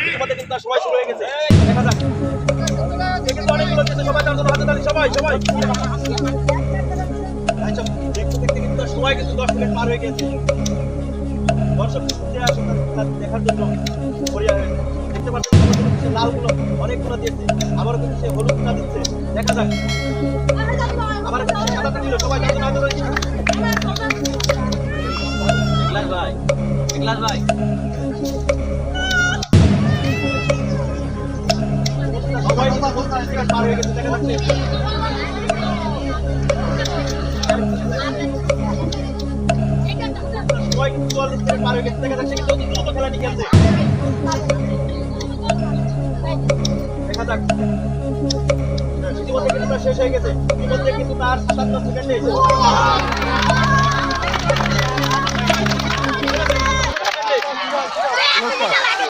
ইতিমধ্যে কিন্তু তার সময় শুরু হয়ে গেছে। দেখা যাক। কিন্তু অনেকগুলো যেতে সবাই তার জন্য হাতে তালি সবাই। আচ্ছা, দেখতে দেখতে কিন্তু তার সময় কিন্তু 10 মিনিট পার হয়ে গেছে। দর্শক যে আসলে তার দেখার জন্য মরিয়া হয়ে গেছে। দেখতে পাচ্ছেন সে লালগুলো অনেকগুলো দিয়েছে, আবারও কিন্তু সে হলুদটা দিচ্ছে। দেখা যাক। আবার সে সাদাটা দিল, সবাই তার জন্য হাতে তালি। ইগলাস ভাই সবাই পার হয়ে গেছে। দেখা যাচ্ছে সবাই 44 মিনিট পার হয়ে গেছে। দেখা যাচ্ছে কিন্তু দ্রুত খেলাটি খেলছে। দেখা যাক। ইতিমধ্যে কিন্তু শেষ হয়ে গেছে। ইতিমধ্যে কিন্তু তার 57 সেকেন্ডে